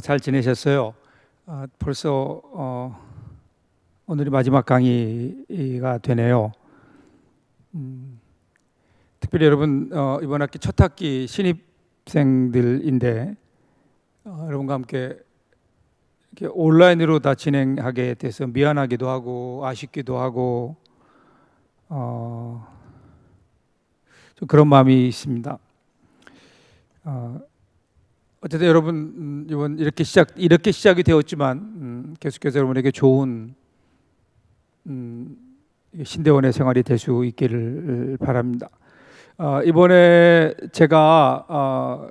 잘 지내셨어요? 벌써 오늘이 마지막 강의가 되네요. 특별히 여러분 이번 학기 첫 학기 신입생들인데 여러분과 함께 이렇게 온라인으로 다 진행하게 돼서 미안하기도 하고 아쉽기도 하고 좀 그런 마음이 있습니다. 어쨌든 여러분 이번 이렇게 시작이 되었지만 계속해서 여러분에게 좋은 신대원의 생활이 될 수 있기를 바랍니다. 이번에 제가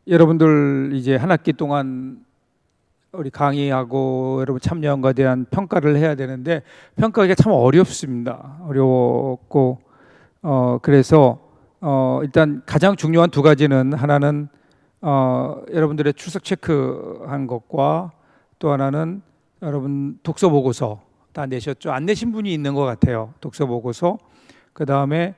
여러분들 이제 한 학기 동안 우리 강의하고 여러분 참여한 것에 대한 평가를 해야 되는데 평가하기가 참 어렵습니다. 어려웠고 그래서 일단 가장 중요한 두 가지는 하나는 여러분들의 출석 체크한 것과 또 하나는 여러분 독서 보고서 다 내셨죠? 안 내신 분이 있는 것 같아요. 독서 보고서. 그 다음에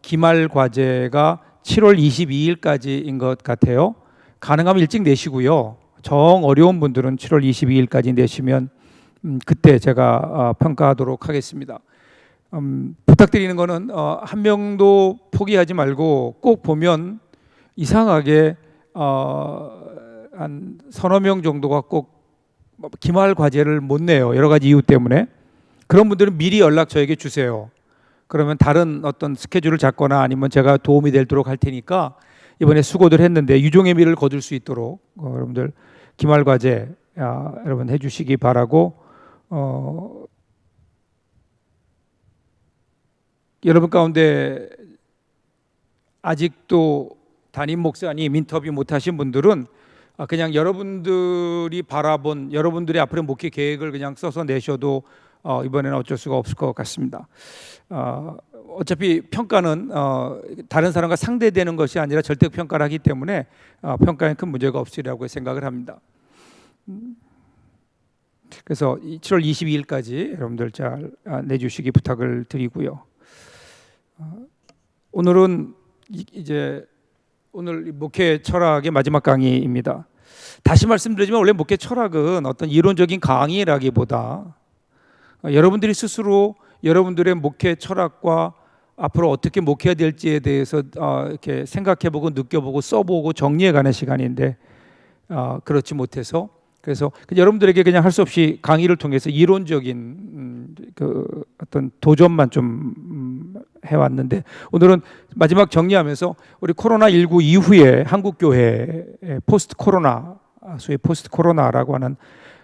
기말 과제가 7월 22일까지인 것 같아요. 가능하면 일찍 내시고요. 정 어려운 분들은 7월 22일까지 내시면 그때 제가 평가하도록 하겠습니다. 부탁드리는 거는 한 명도 포기하지 말고 꼭 보면 이상하게 한 서너 명 정도가 꼭 기말 과제를 못 내요. 여러 가지 이유 때문에. 그런 분들은 미리 연락 저에게 주세요. 그러면 다른 어떤 스케줄을 잡거나 아니면 제가 도움이 되도록 할 테니까 이번에 수고들 했는데 유종의 미를 거둘 수 있도록 여러분들 기말 과제 여러분 해주시기 바라고 여러분 가운데 아직도 담임 목사님 인터뷰 못하신 분들은 그냥 여러분들이 바라본 여러분들의 앞으로의 목회 계획을 그냥 써서 내셔도 이번에는 어쩔 수가 없을 것 같습니다. 어차피 평가는 다른 사람과 상대되는 것이 아니라 절대 평가를 하기 때문에 평가에 큰 문제가 없으리라고 생각을 합니다. 그래서 7월 22일까지 여러분들 잘 내주시기 부탁을 드리고요. 오늘은 이제 오늘 목회 철학의 마지막 강의입니다. 다시 말씀드리지만 원래 목회 철학은 어떤 이론적인 강의라기보다 여러분들이 스스로 여러분들의 목회 철학과 앞으로 어떻게 목회해야 될지에 대해서 이렇게 생각해보고 느껴보고 써보고 정리해가는 시간인데 그렇지 못해서 그래서 여러분들에게 그냥 할 수 없이 강의를 통해서 이론적인 그 어떤 도전만 좀 해왔는데 오늘은 마지막 정리하면서 우리 코로나19 이후에 한국 교회 포스트 코로나 소위 포스트 코로나라고 하는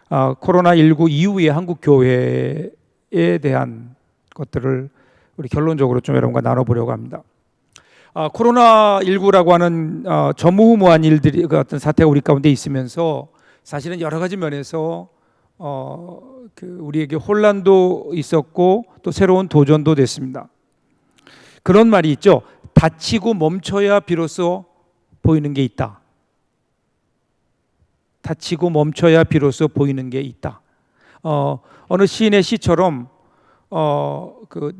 코로나19 이후에 한국 교회에 대한 것들을 우리 결론적으로 좀 여러분과 나눠보려고 합니다. 코로나19라고 하는 전무후무한 일들이 그 어떤 사태가 우리 가운데 있으면서 사실은 여러 가지 면에서 우리에게 혼란도 있었고 또 새로운 도전도 됐습니다. 그런 말이 있죠. 다치고 멈춰야 비로소 보이는 게 있다. 다치고 멈춰야 비로소 보이는 게 있다. 어느 시인의 시처럼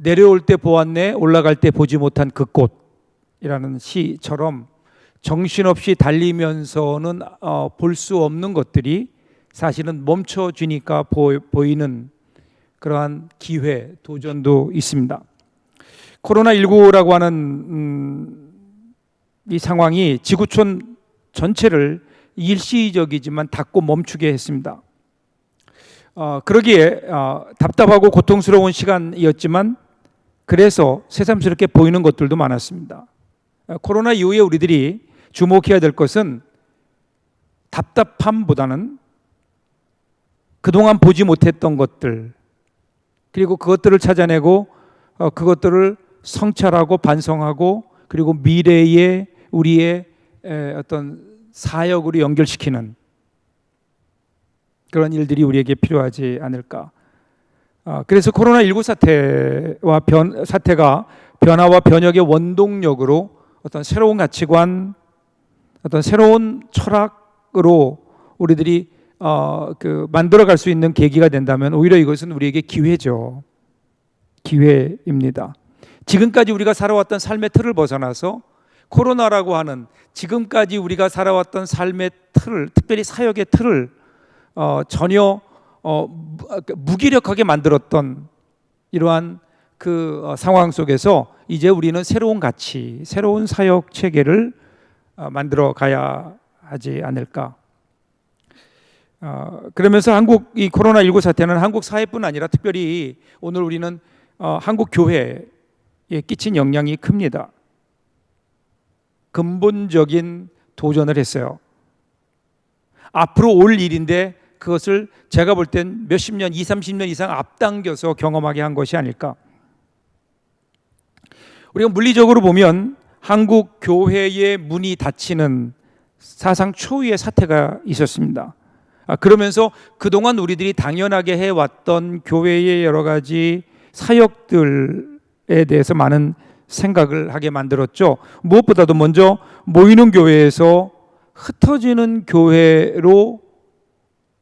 내려올 때 보았네 올라갈 때 보지 못한 그 꽃이라는 시처럼 정신없이 달리면서는 볼 수 없는 것들이 사실은 멈춰지니까 보이는 그러한 기회, 도전도 있습니다. 코로나19라고 하는 이 상황이 지구촌 전체를 일시적이지만 닫고 멈추게 했습니다. 그러기에 답답하고 고통스러운 시간이었지만 그래서 새삼스럽게 보이는 것들도 많았습니다. 코로나 이후에 우리들이 주목해야 될 것은 답답함보다는 그동안 보지 못했던 것들 그리고 그것들을 찾아내고 그것들을 성찰하고 반성하고 그리고 미래의 우리의 어떤 사역으로 연결시키는 그런 일들이 우리에게 필요하지 않을까. 그래서 코로나19 사태가 변화와 변혁의 원동력으로 어떤 새로운 가치관, 어떤 새로운 철학으로 우리들이 만들어갈 수 있는 계기가 된다면 오히려 이것은 우리에게 기회죠. 기회입니다. 지금까지 우리가 살아왔던 삶의 틀을 벗어나서 코로나라고 하는 지금까지 우리가 살아왔던 삶의 틀을, 특별히 사역의 틀을 전혀 무기력하게 만들었던 이러한 그 상황 속에서 이제 우리는 새로운 가치, 새로운 사역 체계를 만들어 가야 하지 않을까. 그러면서 이 코로나19 사태는 한국 사회뿐 아니라 특별히 오늘 우리는 한국 교회에 끼친 영향이 큽니다. 근본적인 도전을 했어요. 앞으로 올 일인데 그것을 제가 볼 땐 몇십 년, 20, 30년 이상 앞당겨서 경험하게 한 것이 아닐까. 우리가 물리적으로 보면 한국 교회의 문이 닫히는 사상 초유의 사태가 있었습니다. 그러면서 그동안 우리들이 당연하게 해왔던 교회의 여러 가지 사역들에 대해서 많은 생각을 하게 만들었죠. 무엇보다도 먼저 모이는 교회에서 흩어지는 교회로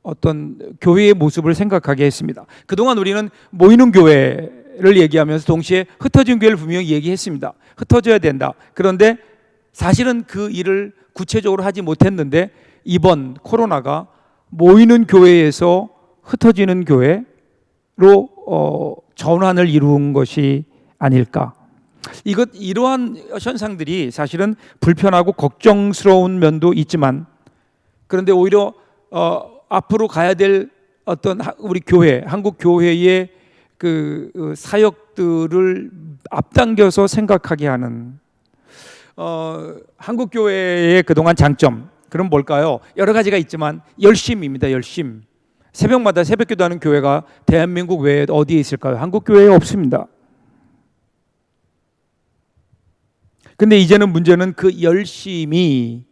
어떤 교회의 모습을 생각하게 했습니다. 그동안 우리는 모이는 교회를 얘기하면서 동시에 흩어진 교회를 분명히 얘기했습니다. 흩어져야 된다. 그런데 사실은 그 일을 구체적으로 하지 못했는데 이번 코로나가 모이는 교회에서 흩어지는 교회로 전환을 이룬 것이 아닐까. 이러한 현상들이 사실은 불편하고 걱정스러운 면도 있지만, 그런데 오히려 앞으로 가야 될 어떤 우리 교회, 한국 교회의 그 사역들을 앞당겨서 생각하게 하는 한국 교회의 그동안 장점, 그럼 뭘까요? 여러 가지가 있지만 열심입니다. 열심. 새벽마다 새벽기도하는 교회가 대한민국 외에 어디에 있을까요? 한국 교회에 없습니다. 근데 이제는 문제는 그 열심이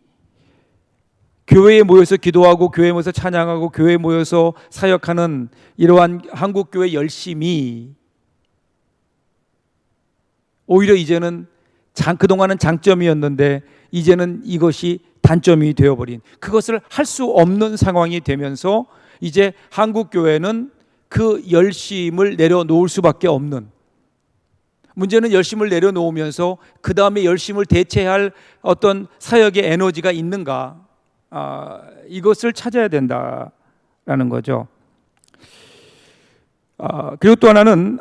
교회에 모여서 기도하고 교회에 모여서 찬양하고 교회에 모여서 사역하는 이러한 한국교회 열심이 오히려 이제는 그동안은 장점이었는데 이제는 이것이 단점이 되어버린, 그것을 할 수 없는 상황이 되면서 이제 한국교회는 그 열심을 내려놓을 수밖에 없는, 문제는 열심을 내려놓으면서 그 다음에 열심을 대체할 어떤 사역의 에너지가 있는가, 이것을 찾아야 된다라는 거죠. 그리고 또 하나는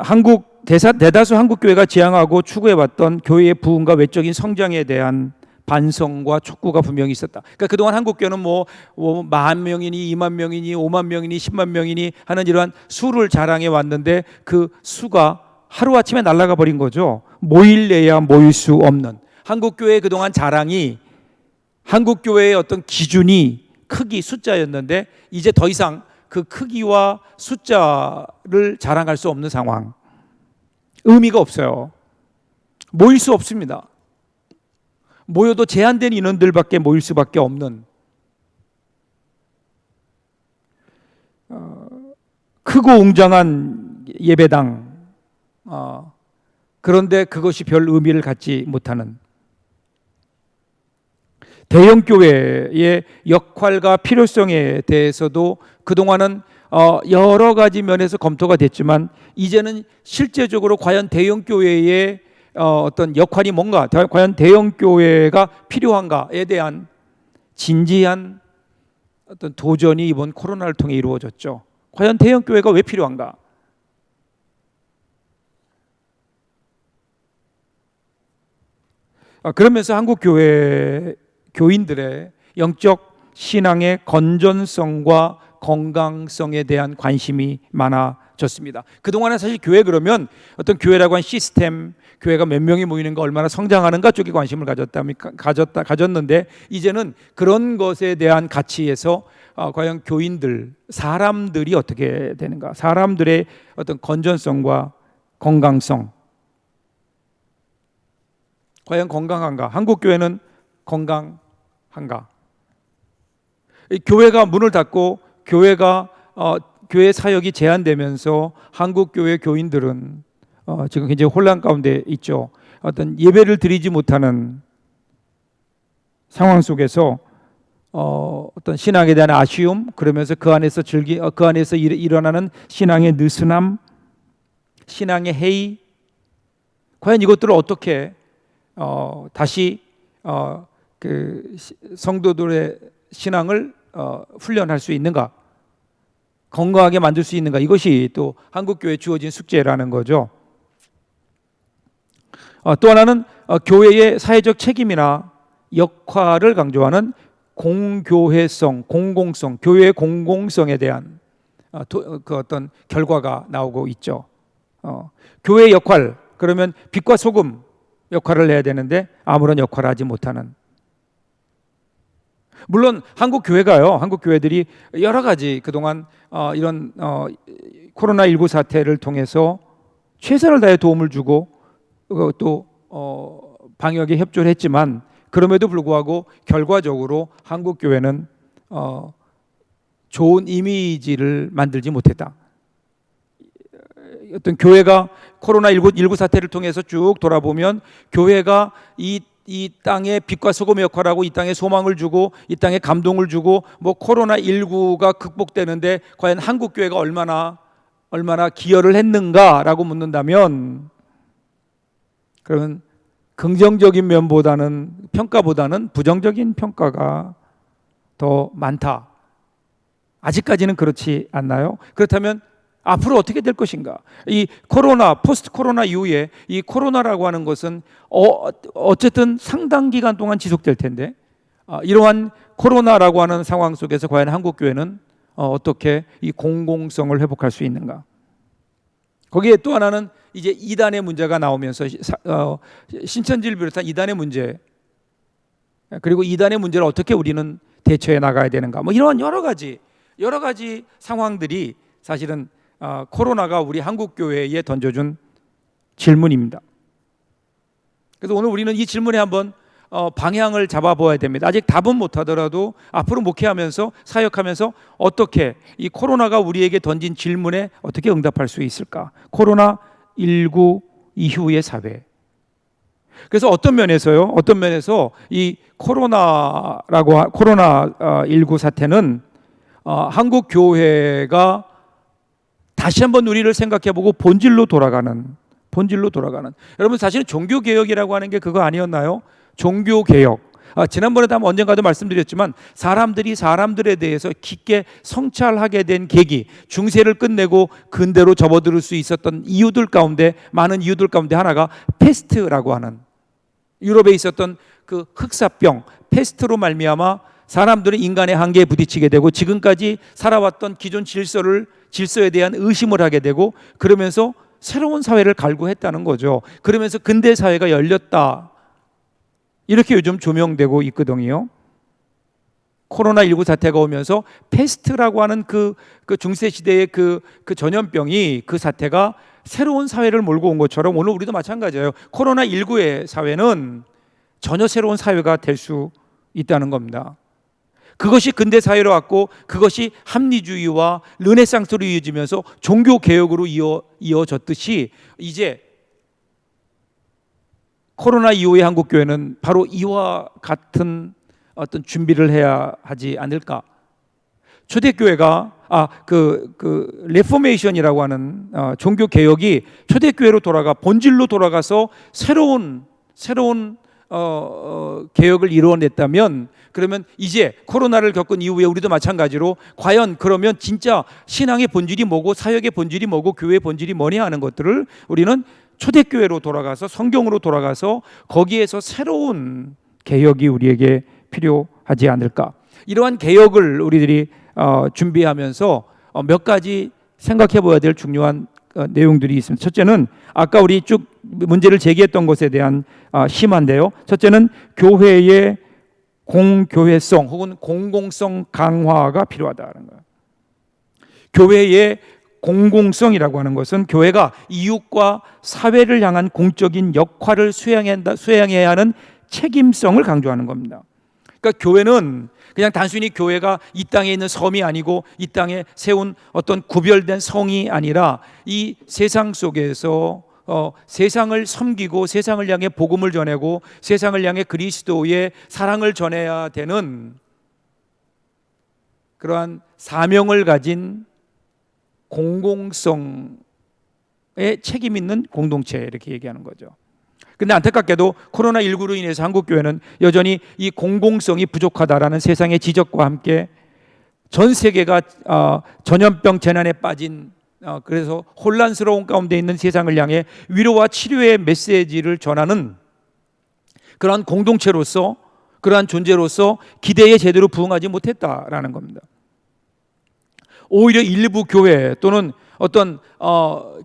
대다수 한국 교회가 지향하고 추구해왔던 교회의 부흥과 외적인 성장에 대한 반성과 촉구가 분명히 있었다. 그러니까 그동안 한국 교회는 뭐 10,000명이니 20,000명이니 50,000명이니 100,000명이니 하는 이러한 수를 자랑해 왔는데 그 수가 하루아침에 날아가 버린 거죠. 모일래야 모일 수 없는 한국 교회의 그동안 자랑이, 한국 교회의 어떤 기준이 크기, 숫자였는데 이제 더 이상 그 크기와 숫자를 자랑할 수 없는 상황. 의미가 없어요. 모일 수 없습니다. 모여도 제한된 인원들밖에 모일 수밖에 없는, 크고 웅장한 예배당, 그런데 그것이 별 의미를 갖지 못하는, 대형 교회의 역할과 필요성에 대해서도 그동안은 여러 가지 면에서 검토가 됐지만 이제는 실제적으로 과연 대형 교회의 어떤 역할이 뭔가, 과연 대형 교회가 필요한가에 대한 진지한 어떤 도전이 이번 코로나를 통해 이루어졌죠. 과연 대형 교회가 왜 필요한가? 그러면서 한국 교회 교인들의 영적 신앙의 건전성과 건강성에 대한 관심이 많아졌습니다. 그동안은 사실 교회 그러면 어떤 교회라고 한 시스템, 교회가 몇 명이 모이는가, 얼마나 성장하는가 쪽에 관심을 가졌는데 이제는 그런 것에 대한 가치에서 과연 교인들, 사람들이 어떻게 되는가, 사람들의 어떤 건전성과 건강성, 과연 건강한가, 한국 교회는 건강한가? 교회가 문을 닫고 교회 사역이 제한되면서 한국 교회 교인들은 지금 굉장히 혼란 가운데 있죠. 어떤 예배를 드리지 못하는 상황 속에서 어떤 신앙에 대한 아쉬움, 그러면서 그 안에서 일어나는 신앙의 느슨함, 신앙의 해이, 과연 이것들을 어떻게 다시 성도들의 신앙을 훈련할 수 있는가, 건강하게 만들 수 있는가, 이것이 또 한국교회에 주어진 숙제라는 거죠. 또 하나는 교회의 사회적 책임이나 역할을 강조하는 공교회성, 공공성, 교회의 공공성에 대한 그 어떤 결과가 나오고 있죠. 교회의 역할, 그러면 빛과 소금 역할을 해야 되는데 아무런 역할을 하지 못하는. 물론 한국 교회가요, 한국 교회들이 여러 가지 그동안 이런 코로나19 사태를 통해서 최선을 다해 도움을 주고 또 방역에 협조를 했지만, 그럼에도 불구하고 결과적으로 한국 교회는 좋은 이미지를 만들지 못했다. 어떤 교회가 코로나19 사태를 통해서 쭉 돌아보면 교회가 이 땅에 빛과 소금의 역할하고 이 땅에 소망을 주고 이 땅에 감동을 주고 뭐 코로나19가 극복되는데 과연 한국 교회가 얼마나 기여를 했는가라고 묻는다면, 그러면 긍정적인 면보다는, 평가보다는 부정적인 평가가 더 많다. 아직까지는 그렇지 않나요? 그렇다면 앞으로 어떻게 될 것인가? 이 포스트 코로나 이후에 이 코로나라고 하는 것은 어쨌든 상당 기간 동안 지속될 텐데, 이러한 코로나라고 하는 상황 속에서 과연 한국 교회는 어떻게 이 공공성을 회복할 수 있는가? 거기에 또 하나는 이제 이단의 문제가 나오면서 신천지를 비롯한 이단의 문제, 그리고 이단의 문제를 어떻게 우리는 대처해 나가야 되는가, 뭐 이러한 여러 가지 상황들이 사실은 코로나가 우리 한국 교회에 던져준 질문입니다. 그래서 오늘 우리는 이 질문에 한번 방향을 잡아보아야 됩니다. 아직 답은 못하더라도 앞으로 목회하면서 사역하면서 어떻게 이 코로나가 우리에게 던진 질문에 어떻게 응답할 수 있을까? 코로나19 이후의 사회. 그래서 어떤 면에서 이 코로나19 사태는 한국 교회가 다시 한번 우리를 생각해보고 본질로 돌아가는. 여러분, 사실은 종교개혁이라고 하는 게 그거 아니었나요? 종교개혁. 지난번에도 언젠가도 말씀드렸지만 사람들이 사람들에 대해서 깊게 성찰하게 된 계기, 중세를 끝내고 근대로 접어들 수 있었던 많은 이유들 가운데 하나가 페스트라고 하는, 유럽에 있었던 그 흑사병, 페스트로 말미암아 사람들은 인간의 한계에 부딪히게 되고 지금까지 살아왔던 기존 질서에 대한 의심을 하게 되고, 그러면서 새로운 사회를 갈구했다는 거죠. 그러면서 근대 사회가 열렸다, 이렇게 요즘 조명되고 있거든요. 코로나19 사태가 오면서 페스트라고 하는 그 중세 시대의 그 전염병이, 그 사태가 새로운 사회를 몰고 온 것처럼 오늘 우리도 마찬가지예요. 코로나19의 사회는 전혀 새로운 사회가 될 수 있다는 겁니다. 그것이 근대 사회로 왔고 그것이 합리주의와 르네상스로 이어지면서 종교 개혁으로 이어졌듯이, 이제 코로나 이후의 한국 교회는 바로 이와 같은 어떤 준비를 해야 하지 않을까? 초대교회가 레포메이션이라고 하는 종교 개혁이 초대교회로 본질로 돌아가서 새로운 개혁을 이루어냈다면, 그러면 이제 코로나를 겪은 이후에 우리도 마찬가지로 과연 그러면 진짜 신앙의 본질이 뭐고 사역의 본질이 뭐고 교회의 본질이 뭐냐 하는 것들을 우리는 초대교회로 돌아가서, 성경으로 돌아가서 거기에서 새로운 개혁이 우리에게 필요하지 않을까? 이러한 개혁을 우리들이 준비하면서 몇 가지 생각해 봐야 될 중요한 내용들이 있습니다. 첫째는 아까 우리 쭉 문제를 제기했던 것에 대한 심한데요. 첫째는 교회의 공교회성 혹은 공공성 강화가 필요하다는 거예요. 교회의 공공성이라고 하는 것은 교회가 이웃과 사회를 향한 공적인 역할을 수행해야 하는 책임성을 강조하는 겁니다. 그러니까 교회는 그냥 단순히 교회가 이 땅에 있는 섬이 아니고 이 땅에 세운 어떤 구별된 성이 아니라 이 세상 속에서 세상을 섬기고 세상을 향해 복음을 전하고 세상을 향해 그리스도의 사랑을 전해야 되는 그러한 사명을 가진 공공성에 책임 있는 공동체, 이렇게 얘기하는 거죠. 근데 안타깝게도 코로나19로 인해서 한국교회는 여전히 이 공공성이 부족하다라는 세상의 지적과 함께 전 세계가 전염병 재난에 빠진 그래서 혼란스러운 가운데 있는 세상을 향해 위로와 치료의 메시지를 전하는 그러한 공동체로서, 그러한 존재로서 기대에 제대로 부응하지 못했다라는 겁니다. 오히려 일부 교회 또는 어떤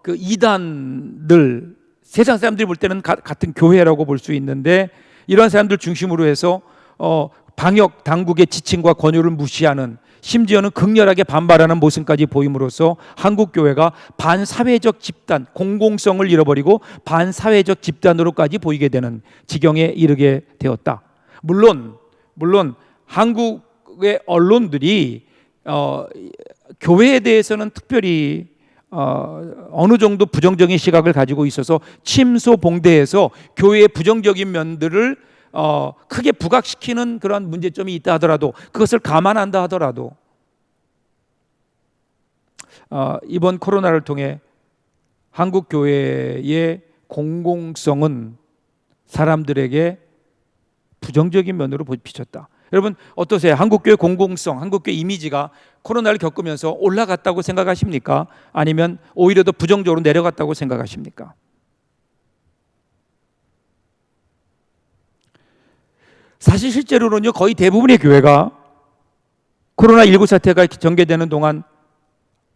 그 이단들, 세상 사람들이 볼 때는 같은 교회라고 볼 수 있는데, 이러한 사람들 중심으로 해서 방역 당국의 지침과 권유를 무시하는, 심지어는 극렬하게 반발하는 모습까지 보임으로써 한국 교회가 반사회적 집단, 공공성을 잃어버리고 반사회적 집단으로까지 보이게 되는 지경에 이르게 되었다. 물론 한국의 언론들이 교회에 대해서는 특별히 어느 정도 부정적인 시각을 가지고 있어서 침소봉대해서 교회의 부정적인 면들을 크게 부각시키는 그런 문제점이 있다 하더라도, 그것을 감안한다 하더라도 이번 코로나를 통해 한국 교회의 공공성은 사람들에게 부정적인 면으로 비쳤다. 여러분 어떠세요? 한국교회 공공성, 한국교회 이미지가 코로나를 겪으면서 올라갔다고 생각하십니까? 아니면 오히려 더 부정적으로 내려갔다고 생각하십니까? 사실 실제로는요, 거의 대부분의 교회가 코로나19 사태가 전개되는 동안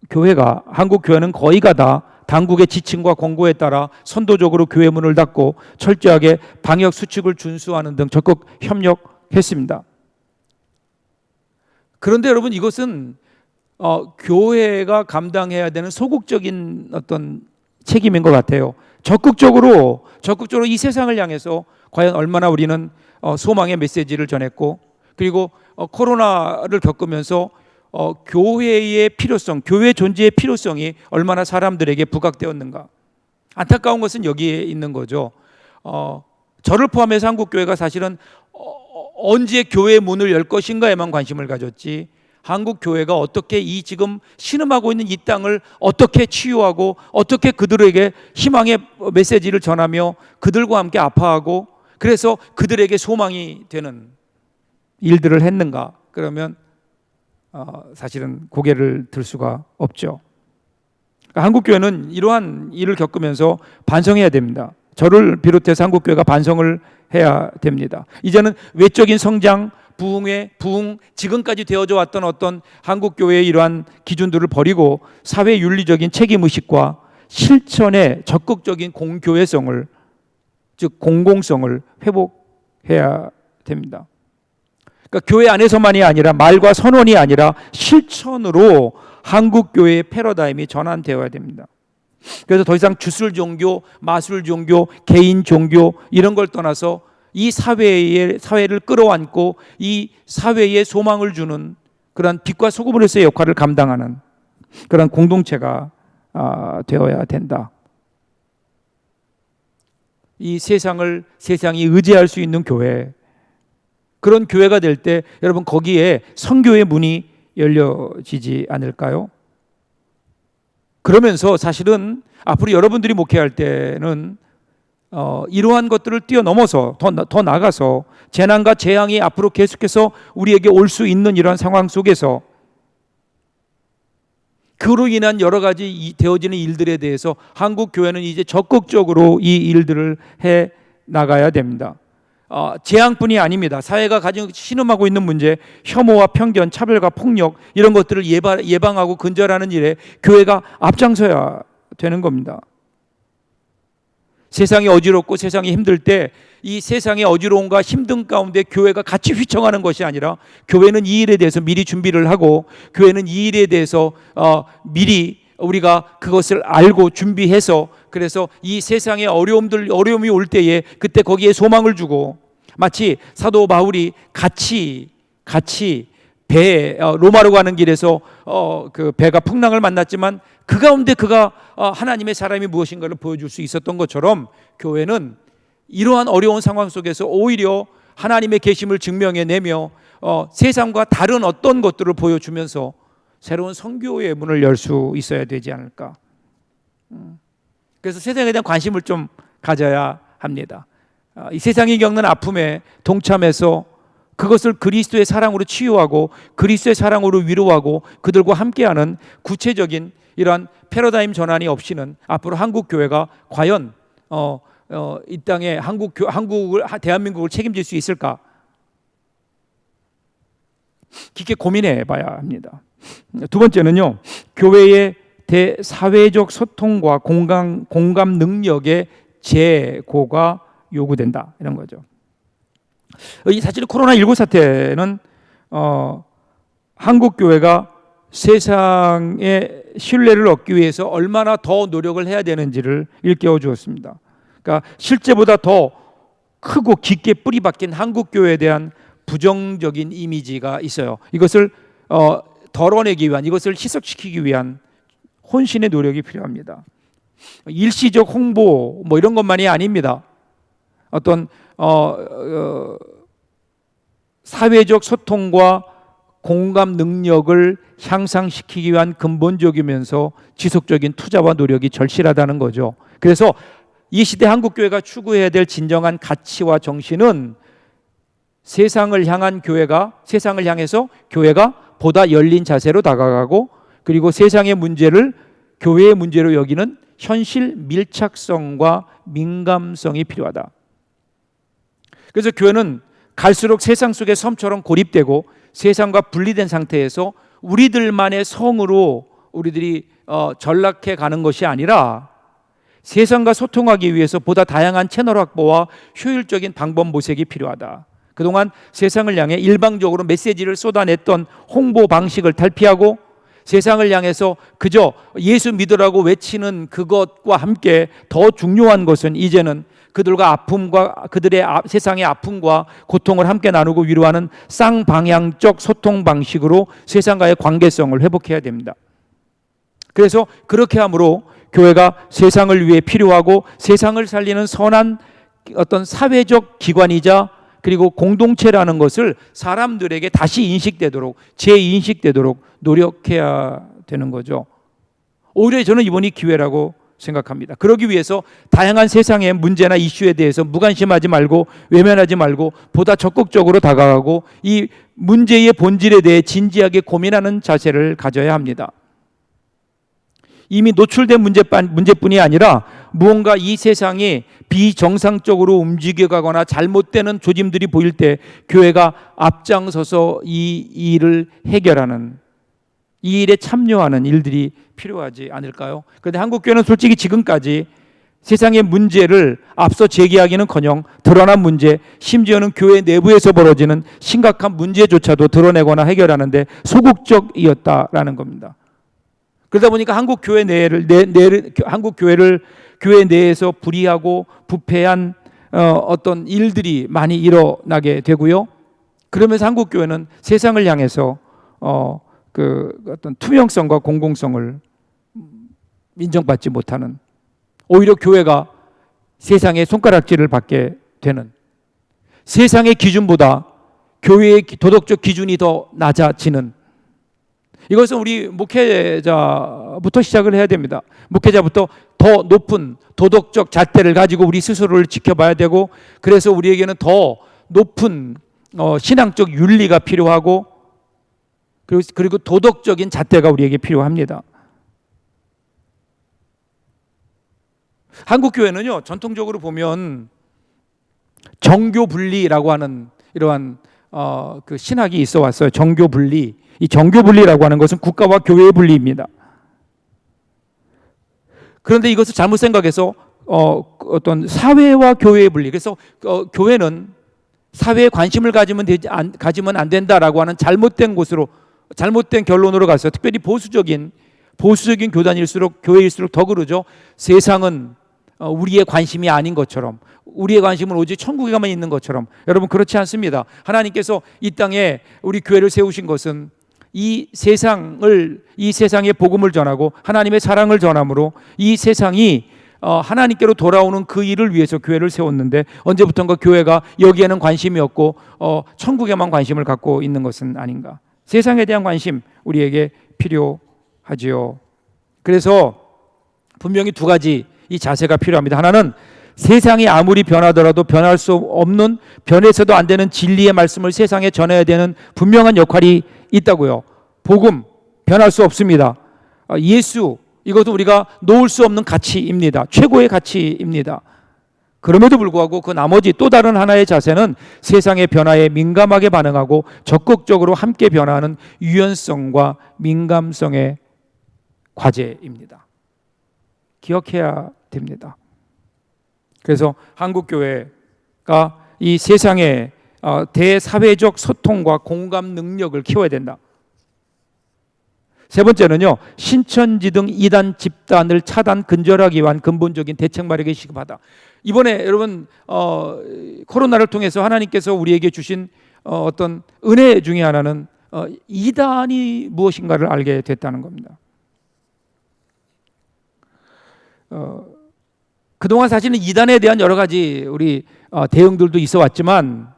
교회가, 한국 교회는 거의가 다 당국의 지침과 권고에 따라 선도적으로 교회 문을 닫고 철저하게 방역 수칙을 준수하는 등 적극 협력했습니다. 그런데 여러분, 이것은 교회가 감당해야 되는 소극적인 어떤 책임인 것 같아요. 적극적으로 이 세상을 향해서 과연 얼마나 우리는 소망의 메시지를 전했고, 그리고 코로나를 겪으면서 교회의 필요성, 교회 존재의 필요성이 얼마나 사람들에게 부각되었는가. 안타까운 것은 여기에 있는 거죠. 저를 포함해서 한국교회가 사실은 언제 교회 문을 열 것인가에만 관심을 가졌지, 한국교회가 어떻게 이 지금 신음하고 있는 이 땅을 어떻게 치유하고 어떻게 그들에게 희망의 메시지를 전하며 그들과 함께 아파하고 그래서 그들에게 소망이 되는 일들을 했는가, 그러면 사실은 고개를 들 수가 없죠. 한국교회는 이러한 일을 겪으면서 반성해야 됩니다. 저를 비롯해서 한국교회가 반성을 해야 됩니다. 이제는 외적인 성장, 부흥, 지금까지 되어져 왔던 어떤 한국교회의 이러한 기준들을 버리고 사회 윤리적인 책임의식과 실천의 적극적인 공교회성을, 즉 공공성을 회복해야 됩니다. 그러니까 교회 안에서만이 아니라, 말과 선언이 아니라 실천으로 한국교회의 패러다임이 전환되어야 됩니다. 그래서 더 이상 주술 종교, 마술 종교, 개인 종교 이런 걸 떠나서 이 사회를 끌어안고 이 사회에 소망을 주는 그런 빛과 소금으로서의 역할을 감당하는 그런 공동체가 되어야 된다. 이 세상이 의지할 수 있는 교회, 그런 교회가 될 때 여러분 거기에 선교의 문이 열려지지 않을까요? 그러면서 사실은 앞으로 여러분들이 목회할 때는 이러한 것들을 뛰어넘어서 더 나가서 재난과 재앙이 앞으로 계속해서 우리에게 올 수 있는 이러한 상황 속에서 그로 인한 여러 가지 되어지는 일들에 대해서 한국 교회는 이제 적극적으로 이 일들을 해 나가야 됩니다. 재앙뿐이 아닙니다. 사회가 가지고 신음하고 있는 문제, 혐오와 편견, 차별과 폭력 이런 것들을 예방하고 근절하는 일에 교회가 앞장서야 되는 겁니다. 세상이 어지럽고 세상이 힘들 때 이 세상의 어지러움과 힘든 가운데 교회가 같이 휘청하는 것이 아니라, 교회는 이 일에 대해서 미리 준비를 하고, 교회는 이 일에 대해서 미리 우리가 그것을 알고 준비해서, 그래서 이 세상의 어려움이 올 때에 그때 거기에 소망을 주고, 마치 사도 바울이 같이 로마로 가는 길에서 그 배가 풍랑을 만났지만 그 가운데 그가 하나님의 사람이 무엇인가를 보여줄 수 있었던 것처럼, 교회는 이러한 어려운 상황 속에서 오히려 하나님의 계심을 증명해내며 세상과 다른 어떤 것들을 보여주면서 새로운 선교의 문을 열 수 있어야 되지 않을까. 그래서 세상에 대한 관심을 좀 가져야 합니다. 이 세상이 겪는 아픔에 동참해서 그것을 그리스도의 사랑으로 치유하고 그리스도의 사랑으로 위로하고 그들과 함께하는 구체적인 이러한 패러다임 전환이 없이는 앞으로 한국 교회가 과연 이 땅에 한국을 대한민국을 책임질 수 있을까? 깊게 고민해 봐야 합니다. 두 번째는요, 교회의 대사회적 소통과 공감 능력의 재고가 요구된다, 이런 거죠. 사실 코로나19 사태는 한국 교회가 세상의 신뢰를 얻기 위해서 얼마나 더 노력을 해야 되는지를 일깨워 주었습니다. 그러니까 실제보다 더 크고 깊게 뿌리 박힌 한국 교회에 대한 부정적인 이미지가 있어요. 이것을 덜어내기 위한, 이것을 희석시키기 위한 혼신의 노력이 필요합니다. 일시적 홍보 뭐 이런 것만이 아닙니다. 어떤 사회적 소통과 공감 능력을 향상시키기 위한 근본적이면서 지속적인 투자와 노력이 절실하다는 거죠. 그래서 이 시대 한국교회가 추구해야 될 진정한 가치와 정신은 세상을 향해서 교회가 보다 열린 자세로 다가가고, 그리고 세상의 문제를 교회의 문제로 여기는 현실 밀착성과 민감성이 필요하다. 그래서 교회는 갈수록 세상 속의 섬처럼 고립되고 세상과 분리된 상태에서 우리들만의 성으로 우리들이 전락해 가는 것이 아니라 세상과 소통하기 위해서 보다 다양한 채널 확보와 효율적인 방법 모색이 필요하다. 그동안 세상을 향해 일방적으로 메시지를 쏟아냈던 홍보 방식을 탈피하고 세상을 향해서 그저 예수 믿으라고 외치는 그것과 함께 더 중요한 것은 이제는 그들과 그들의 세상의 아픔과 고통을 함께 나누고 위로하는 쌍방향적 소통 방식으로 세상과의 관계성을 회복해야 됩니다. 그래서 그렇게 함으로 교회가 세상을 위해 필요하고 세상을 살리는 선한 어떤 사회적 기관이자 그리고 공동체라는 것을 사람들에게 다시 인식되도록, 재인식되도록 노력해야 되는 거죠. 오히려 저는 이번이 기회라고 생각합니다. 그러기 위해서 다양한 세상의 문제나 이슈에 대해서 무관심하지 말고 외면하지 말고 보다 적극적으로 다가가고 이 문제의 본질에 대해 진지하게 고민하는 자세를 가져야 합니다. 이미 노출된 문제뿐이 아니라 무언가 이 세상이 비정상적으로 움직여가거나 잘못되는 조짐들이 보일 때 교회가 앞장서서 이 일을 해결하는, 이 일에 참여하는 일들이 필요하지 않을까요? 그런데 한국교회는 솔직히 지금까지 세상의 문제를 앞서 제기하기는커녕 드러난 문제, 심지어는 교회 내부에서 벌어지는 심각한 문제조차도 드러내거나 해결하는데 소극적이었다라는 겁니다. 그러다 보니까 한국 교회를 교회 내에서 불의하고 부패한 어떤 일들이 많이 일어나게 되고요. 그러면서 한국 교회는 세상을 향해서 어떤 투명성과 공공성을 인정받지 못하는, 오히려 교회가 세상의 손가락질을 받게 되는, 세상의 기준보다 교회의 도덕적 기준이 더 낮아지는, 이것은 우리 목회자부터 시작을 해야 됩니다. 목회자부터 더 높은 도덕적 잣대를 가지고 우리 스스로를 지켜봐야 되고, 그래서 우리에게는 더 높은 신앙적 윤리가 필요하고, 그리고 도덕적인 잣대가 우리에게 필요합니다. 한국 교회는요, 전통적으로 보면 정교 분리라고 하는 이러한 그 신학이 있어 왔어요. 정교 분리. 이 정교 분리라고 하는 것은 국가와 교회의 분리입니다. 그런데 이것을 잘못 생각해서 어떤 사회와 교회의 분리. 그래서 교회는 사회에 관심을 가지면 안 된다라고 하는 잘못된 결론으로 가서, 특별히 보수적인 교회일수록 더 그러죠. 세상은 우리의 관심이 아닌 것처럼, 우리의 관심은 오직 천국에만 있는 것처럼. 여러분, 그렇지 않습니다. 하나님께서 이 땅에 우리 교회를 세우신 것은 이 세상에 복음을 전하고 하나님의 사랑을 전함으로 이 세상이 하나님께로 돌아오는 그 일을 위해서 교회를 세웠는데, 언제부턴가 교회가 여기에는 관심이 없고 천국에만 관심을 갖고 있는 것은 아닌가. 세상에 대한 관심 우리에게 필요하지요. 그래서 분명히 두 가지 이 자세가 필요합니다. 하나는 세상이 아무리 변하더라도 변할 수 없는, 변해서도 안 되는 진리의 말씀을 세상에 전해야 되는 분명한 역할이 있다고요. 복음, 변할 수 없습니다. 예수, 이것도 우리가 놓을 수 없는 가치입니다. 최고의 가치입니다. 그럼에도 불구하고 그 나머지 또 다른 하나의 자세는 세상의 변화에 민감하게 반응하고 적극적으로 함께 변화하는 유연성과 민감성의 과제입니다. 기억해야 됩니다. 그래서 한국교회가 이 세상의 대사회적 소통과 공감 능력을 키워야 된다. 세 번째는요, 신천지 등 이단 집단을 차단 근절하기 위한 근본적인 대책 마련이 시급하다. 이번에 여러분 코로나를 통해서 하나님께서 우리에게 주신 어떤 은혜 중에 하나는 이단이 무엇인가를 알게 됐다는 겁니다. 그동안 사실은 이단에 대한 여러 가지 우리 대응들도 있어 왔지만,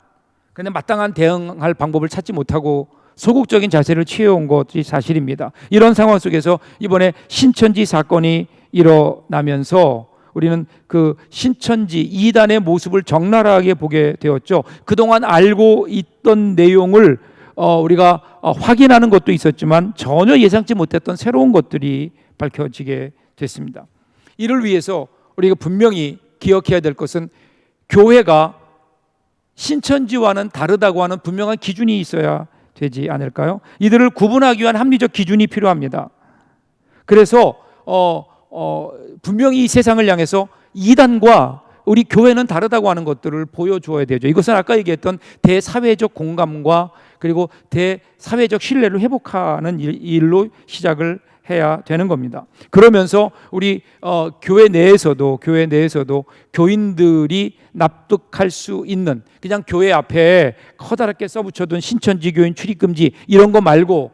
근데 마땅한 대응할 방법을 찾지 못하고 소극적인 자세를 취해온 것이 사실입니다. 이런 상황 속에서 이번에 신천지 사건이 일어나면서 우리는 그 신천지 이단의 모습을 적나라하게 보게 되었죠. 그동안 알고 있던 내용을 우리가 확인하는 것도 있었지만 전혀 예상치 못했던 새로운 것들이 밝혀지게 됐습니다. 이를 위해서 우리가 분명히 기억해야 될 것은 교회가 신천지와는 다르다고 하는 분명한 기준이 있어야 되지 않을까요? 이들을 구분하기 위한 합리적 기준이 필요합니다. 그래서 분명히 이 세상을 향해서 이단과 우리 교회는 다르다고 하는 것들을 보여주어야 되죠. 이것은 아까 얘기했던 대사회적 공감과 그리고 대사회적 신뢰를 회복하는 일로 시작을 해야 되는 겁니다. 그러면서 우리 교회 내에서도 교인들이 납득할 수 있는, 그냥 교회 앞에 커다랗게 써붙여둔 신천지 교인 출입금지 이런 거 말고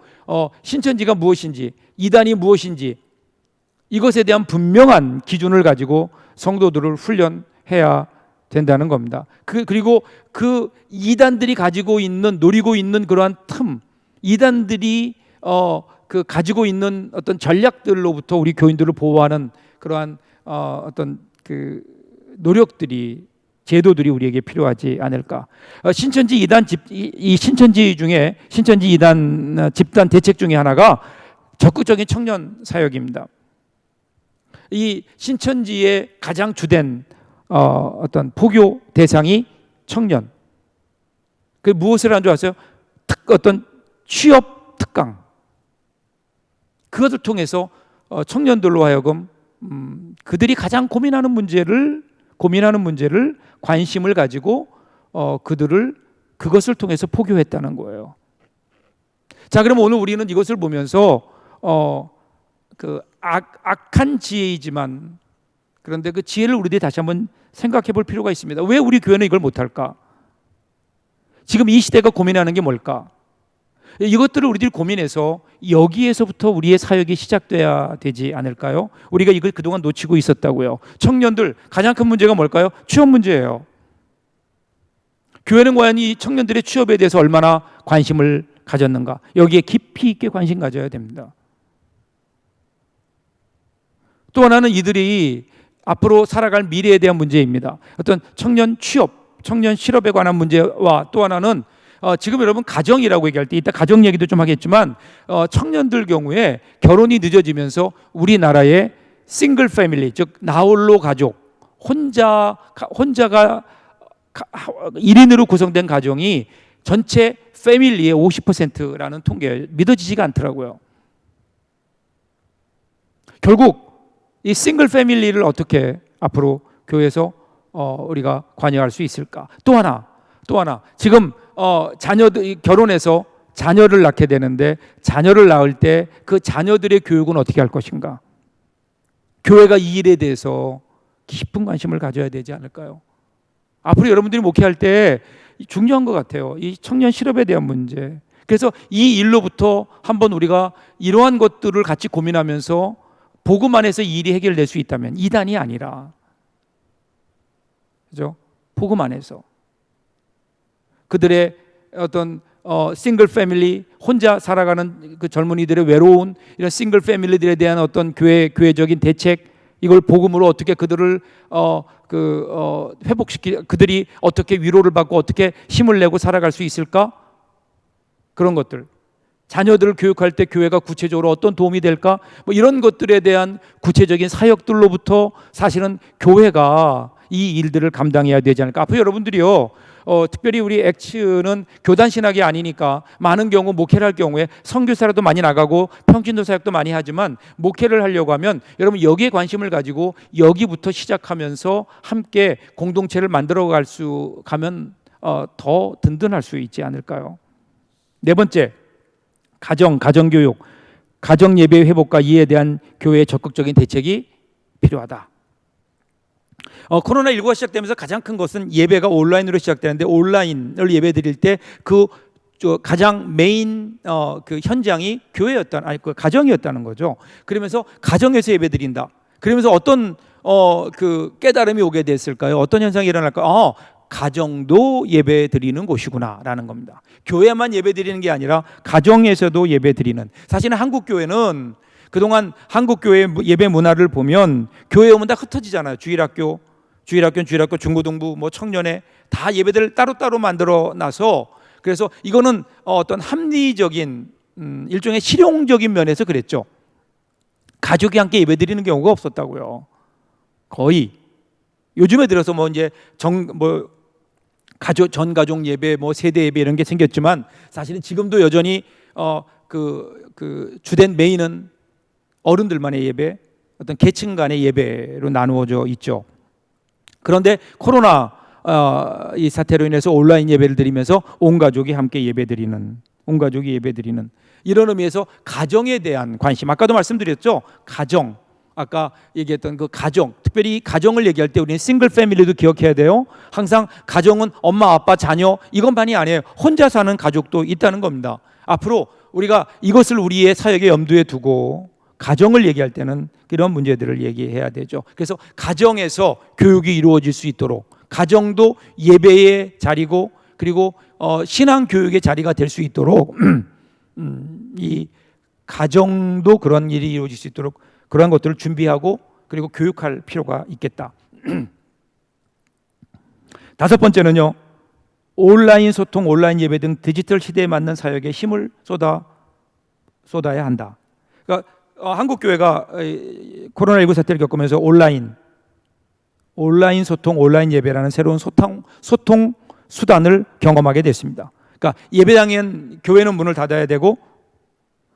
신천지가 무엇인지, 이단이 무엇인지 이것에 대한 분명한 기준을 가지고 성도들을 훈련해야 된다는 겁니다. 그리고 그 이단들이 가지고 있는, 노리고 있는 그러한 틈, 이단들이 그 가지고 있는 어떤 전략들로부터 우리 교인들을 보호하는 그러한 어떤 그 노력들이, 제도들이 우리에게 필요하지 않을까. 신천지 이단 신천지 중에 신천지 이단 집단 대책 중에 하나가 적극적인 청년 사역입니다. 이 신천지의 가장 주된 어떤 포교 대상이 청년. 그 무엇을 한 줄 아세요? 어떤 취업 특강. 그것을 통해서 청년들로 하여금 그들이 가장 고민하는 문제를 관심을 가지고 그것을 통해서 포교했다는 거예요. 자, 그럼 오늘 우리는 이것을 보면서 그 악한 지혜이지만, 그런데 그 지혜를 우리들이 다시 한번 생각해 볼 필요가 있습니다. 왜 우리 교회는 이걸 못할까? 지금 이 시대가 고민하는 게 뭘까? 이것들을 우리들이 고민해서 여기에서부터 우리의 사역이 시작돼야 되지 않을까요? 우리가 이걸 그동안 놓치고 있었다고요. 청년들 가장 큰 문제가 뭘까요? 취업 문제예요. 교회는 과연 이 청년들의 취업에 대해서 얼마나 관심을 가졌는가? 여기에 깊이 있게 관심 가져야 됩니다. 또 하나는 이들이 앞으로 살아갈 미래에 대한 문제입니다. 어떤 청년 취업, 청년 실업에 관한 문제와 또 하나는 지금 여러분 가정이라고 얘기할 때 이따 가정 얘기도 좀 하겠지만 청년들 경우에 결혼이 늦어지면서 우리나라의 싱글 패밀리, 즉 나홀로 가족, 혼자가 1인으로 구성된 가정이 전체 패밀리의 50%라는 통계, 믿어지지가 않더라고요. 결국 이 싱글 패밀리를 어떻게 앞으로 교회에서 우리가 관여할 수 있을까? 또 하나 지금 자녀들 결혼해서 자녀를 낳게 되는데 자녀를 낳을 때 그 자녀들의 교육은 어떻게 할 것인가? 교회가 이 일에 대해서 깊은 관심을 가져야 되지 않을까요? 앞으로 여러분들이 목회할 때 중요한 것 같아요. 이 청년 실업에 대한 문제. 그래서 이 일로부터 한번 우리가 이러한 것들을 같이 고민하면서 복음 안에서 이 일이 해결될 수 있다면, 이단이 아니라, 그죠? 복음 안에서 그들의 어떤 싱글 패밀리, 혼자 살아가는 그 젊은이들의 외로운 이런 싱글 패밀리들에 대한 어떤 교회적인 대책, 이걸 복음으로 어떻게 그들을 그들이 어떻게 위로를 받고 어떻게 힘을 내고 살아갈 수 있을까? 그런 것들. 자녀들을 교육할 때 교회가 구체적으로 어떤 도움이 될까? 뭐 이런 것들에 대한 구체적인 사역들로부터 사실은 교회가 이 일들을 감당해야 되지 않을까? 앞으로 여러분들이요, 특별히 우리 액츠는 교단 신학이 아니니까 많은 경우 목회를 할 경우에 선교사라도 많이 나가고 평신도 사역도 많이 하지만 목회를 하려고 하면 여러분 여기에 관심을 가지고 여기부터 시작하면서 함께 공동체를 만들어 가면 더 든든할 수 있지 않을까요? 네 번째, 가정교육, 가정예배 회복과 이에 대한 교회의 적극적인 대책이 필요하다. 코로나19가 시작되면서 가장 큰 것은 예배가 온라인으로 시작되는데 온라인을 예배 드릴 때 가장 메인 그 현장이 그 가정이었다는 거죠. 그러면서 가정에서 예배 드린다. 그러면서 어떤 그 깨달음이 오게 됐을까요? 어떤 현상이 일어날까요? 가정도 예배 드리는 곳이구나라는 겁니다. 교회만 예배 드리는 게 아니라 가정에서도 예배 드리는. 사실은 한국 교회는 그동안 한국 교회 예배 문화를 보면 교회 오면 다 흩어지잖아요. 주일학교, 중고등부, 뭐 청년회 다 예배들을 따로따로 만들어 놔서 그래서 이거는 어떤 합리적인 일종의 실용적인 면에서 그랬죠. 가족이 함께 예배 드리는 경우가 없었다고요. 거의 요즘에 들어서 뭐 이제 전 가족 예배, 뭐 세대 예배 이런 게 생겼지만 사실은 지금도 여전히 그 주된 메인은 어른들만의 예배, 어떤 계층 간의 예배로 나누어져 있죠. 그런데 코로나 이 사태로 인해서 온라인 예배를 드리면서 온 가족이 함께 예배드리는 이런 의미에서 가정에 대한 관심. 아까도 말씀드렸죠. 가정. 아까 얘기했던 그 가정, 특별히 가정을 얘기할 때 우리는 싱글 패밀리도 기억해야 돼요. 항상 가정은 엄마, 아빠, 자녀 이것만이 아니에요. 혼자 사는 가족도 있다는 겁니다. 앞으로 우리가 이것을 우리의 사역의 염두에 두고 가정을 얘기할 때는 이런 문제들을 얘기해야 되죠. 그래서 가정에서 교육이 이루어질 수 있도록 가정도 예배의 자리고 그리고 신앙 교육의 자리가 될 수 있도록 이 가정도 그런 일이 이루어질 수 있도록 그런 것들을 준비하고 그리고 교육할 필요가 있겠다. 다섯 번째는요, 온라인 소통, 온라인 예배 등 디지털 시대에 맞는 사역에 힘을 쏟아야 한다. 그러니까 한국 교회가 코로나19 사태를 겪으면서 온라인 소통, 온라인 예배라는 새로운 소통 수단을 경험하게 됐습니다. 그러니까 예배당엔 교회는 문을 닫아야 되고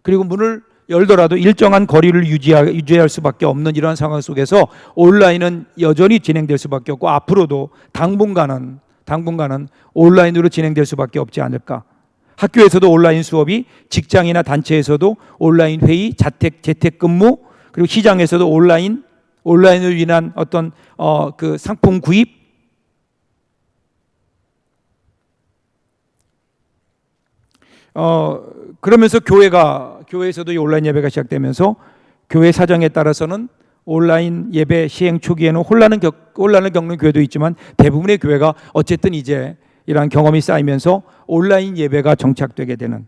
그리고 문을 열더라도 일정한 거리를 유지할 수밖에 없는 이러한 상황 속에서 온라인은 여전히 진행될 수밖에 없고 앞으로도 당분간은 온라인으로 진행될 수밖에 없지 않을까. 학교에서도 온라인 수업이, 직장이나 단체에서도 온라인 회의, 재택근무, 그리고 시장에서도 온라인을 위한 어떤 그 상품 구입, 그러면서 교회에서도 이 온라인 예배가 시작되면서 교회 사정에 따라서는 온라인 예배 시행 초기에는 혼란을 겪는 교회도 있지만 대부분의 교회가 어쨌든 이제 이러한 경험이 쌓이면서 온라인 예배가 정착되게 되는.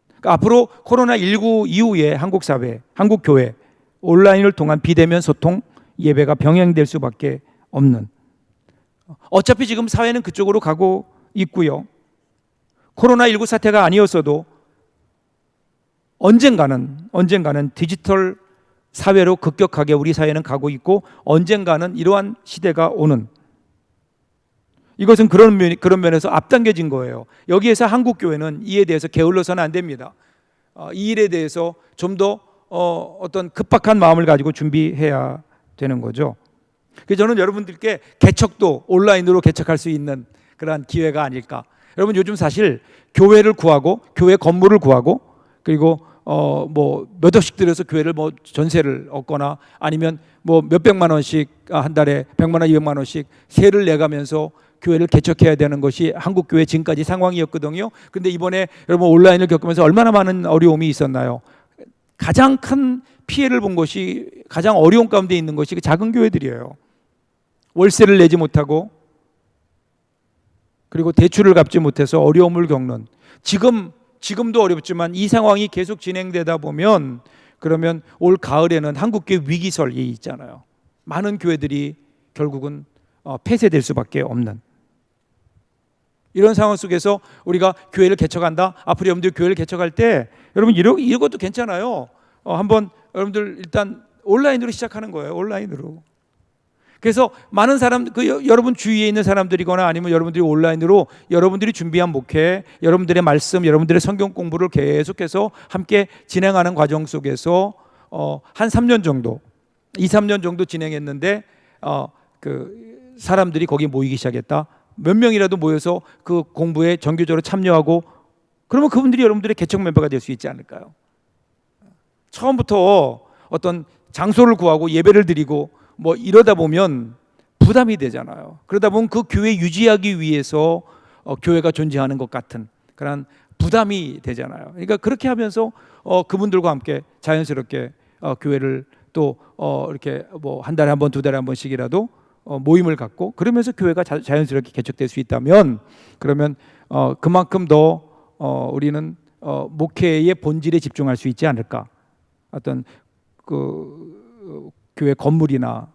그러니까 앞으로 코로나19 이후에 한국 사회, 한국 교회 온라인을 통한 비대면 소통 예배가 병행될 수밖에 없는. 어차피 지금 사회는 그쪽으로 가고 있고요. 코로나19 사태가 아니었어도 언젠가는 디지털 사회로 급격하게 우리 사회는 가고 있고 언젠가는 이러한 시대가 오는. 이것은 그런 면에서 앞당겨진 거예요. 여기에서 한국 교회는 이에 대해서 게을러서는 안 됩니다. 이 일에 대해서 좀 더 어떤 급박한 마음을 가지고 준비해야 되는 거죠. 그래서 저는 여러분들께 개척도 온라인으로 개척할 수 있는 그러한 기회가 아닐까. 여러분 요즘 사실 교회를 구하고 교회 건물을 구하고 그리고 뭐 몇 억씩 들여서 교회를 뭐 전세를 얻거나 아니면 뭐 몇백만 원씩 한 달에 100만 원, 200만 원씩 세를 내가면서 교회를 개척해야 되는 것이 한국 교회 지금까지 상황이었거든요. 근데 이번에 여러분 온라인을 겪으면서 얼마나 많은 어려움이 있었나요? 가장 큰 피해를 본 것이, 가장 어려운 가운데 있는 것이 그 작은 교회들이에요. 월세를 내지 못하고 그리고 대출을 갚지 못해서 어려움을 겪는, 지금도 어렵지만 이 상황이 계속 진행되다 보면 그러면 올 가을에는 한국교회 위기설이 있잖아요. 많은 교회들이 결국은 폐쇄될 수밖에 없는 이런 상황 속에서 우리가 교회를 개척한다. 앞으로 여러분들 교회를 개척할 때 여러분 이것도 괜찮아요. 한번 여러분들 일단 온라인으로 시작하는 거예요. 온라인으로. 그래서 많은 사람, 여러분 주위에 있는 사람들이거나 아니면 여러분들이 온라인으로 여러분들이 준비한 목회, 여러분들의 말씀, 여러분들의 성경 공부를 계속해서 함께 진행하는 과정 속에서 한 3년 정도, 2, 3년 정도 진행했는데 그 사람들이 거기에 모이기 시작했다. 몇 명이라도 모여서 그 공부에 정규적으로 참여하고 그러면 그분들이 여러분들의 개척 멤버가 될 수 있지 않을까요? 처음부터 어떤 장소를 구하고 예배를 드리고 뭐 이러다 보면 부담이 되잖아요. 그러다 보면 그 교회 유지하기 위해서 교회가 존재하는 것 같은 그런 부담이 되잖아요. 그러니까 그렇게 하면서 그분들과 함께 자연스럽게 교회를 또 이렇게 뭐 한 달에 한 번, 두 달에 한 번씩이라도 모임을 갖고 그러면서 교회가 자연스럽게 개척될 수 있다면 그러면 그만큼 더 우리는 목회의 본질에 집중할 수 있지 않을까. 어떤 그 교회 건물이나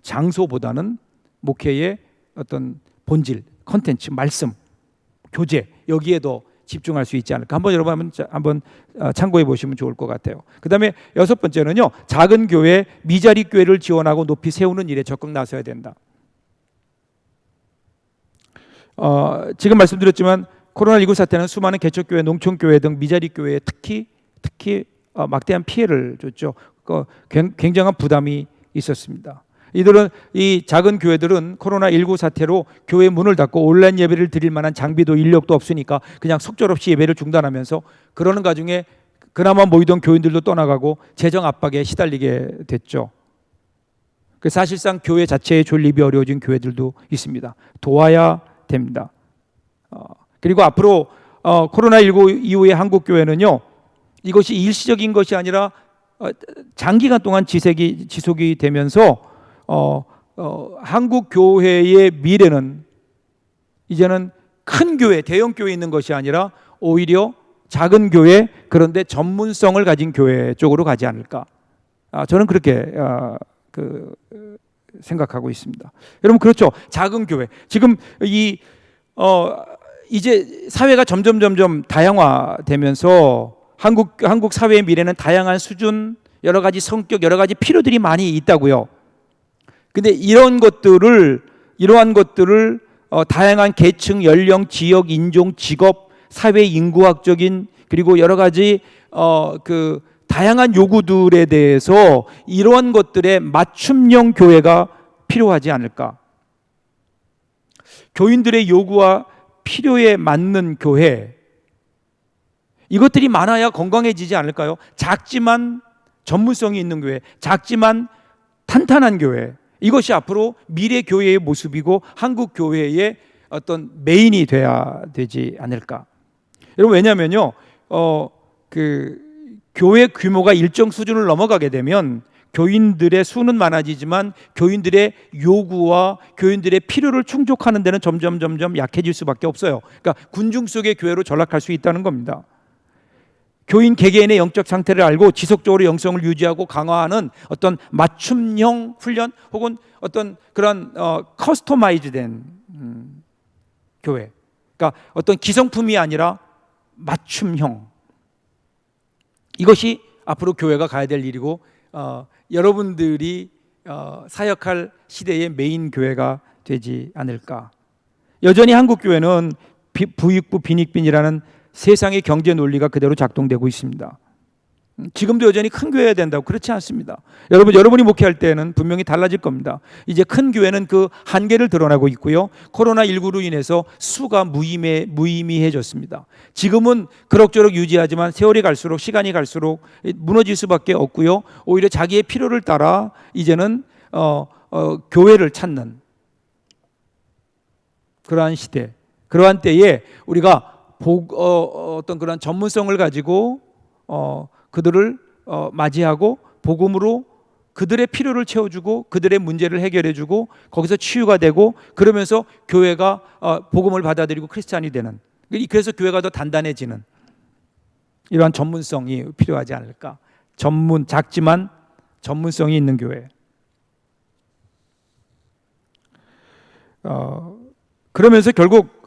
장소보다는 목회의 어떤 본질, 컨텐츠, 말씀, 교제 여기에 더 집중할 수 있지 않을까. 여러분 한번 참고해 보시면 좋을 것 같아요. 그다음에 6번째는요. 작은 교회, 미자리 교회를 지원하고 높이 세우는 일에 적극 나서야 된다. 지금 말씀드렸지만 코로나19 사태는 수많은 개척교회, 농촌교회 등 미자리 교회에 특히 막대한 피해를 줬죠. 굉장한 부담이 있었습니다. 이 작은 교회들은 코로나19 사태로 교회 문을 닫고 온라인 예배를 드릴 만한 장비도 인력도 없으니까 그냥 속절없이 예배를 중단하면서 그러는 과정에 그나마 모이던 교인들도 떠나가고 재정 압박에 시달리게 됐죠. 사실상 교회 자체의 존립이 어려워진 교회들도 있습니다. 도와야 됩니다. 그리고 앞으로 코로나19 이후의 한국 교회는요, 이것이 일시적인 것이 아니라 장기간 동안 지속이 되면서 한국 교회의 미래는 이제는 큰 교회, 대형 교회에 있는 것이 아니라 오히려 작은 교회, 그런데 전문성을 가진 교회 쪽으로 가지 않을까. 저는 그렇게 생각하고 있습니다. 여러분 그렇죠? 작은 교회. 지금 이제 사회가 점점 다양화되면서 한국 사회의 미래는 다양한 수준, 여러 가지 성격, 여러 가지 필요들이 많이 있다고요. 근데 이러한 것들을 다양한 계층, 연령, 지역, 인종, 직업, 사회 인구학적인 그리고 여러 가지 다양한 요구들에 대해서 이러한 것들의 맞춤형 교회가 필요하지 않을까. 교인들의 요구와 필요에 맞는 교회, 이것들이 많아야 건강해지지 않을까요? 작지만 전문성이 있는 교회, 작지만 탄탄한 교회, 이것이 앞으로 미래 교회의 모습이고 한국 교회의 어떤 메인이 돼야 되지 않을까. 여러분 왜냐하면요, 교회 규모가 일정 수준을 넘어가게 되면 교인들의 수는 많아지지만 교인들의 요구와 교인들의 필요를 충족하는 데는 점점 약해질 수밖에 없어요. 그러니까 군중 속의 교회로 전락할 수 있다는 겁니다. 교인 개개인의 영적 상태를 알고 지속적으로 영성을 유지하고 강화하는 어떤 맞춤형 훈련 혹은 어떤 그런 커스터마이즈된 교회, 그러니까 어떤 기성품이 아니라 맞춤형, 이것이 앞으로 교회가 가야 될 일이고 여러분들이 사역할 시대의 메인 교회가 되지 않을까. 여전히 한국 교회는 부익부 빈익빈이라는 세상의 경제 논리가 그대로 작동되고 있습니다. 지금도 여전히 큰 교회여야 된다고, 그렇지 않습니다. 여러분이 목회할 때는 분명히 달라질 겁니다. 이제 큰 교회는 그 한계를 드러나고 있고요. 코로나19로 인해서 수가 무의미해졌습니다. 지금은 그럭저럭 유지하지만 세월이 갈수록, 시간이 갈수록 무너질 수밖에 없고요. 오히려 자기의 필요를 따라 이제는 교회를 찾는 그러한 시대, 그러한 때에 우리가 어떤 그런 전문성을 가지고 그들을 맞이하고 복음으로 그들의 필요를 채워주고 그들의 문제를 해결해주고 거기서 치유가 되고 그러면서 교회가 복음을 받아들이고 크리스찬이 되는, 그래서 교회가 더 단단해지는 이러한 전문성이 필요하지 않을까. 작지만 전문성이 있는 교회. 그러면서 결국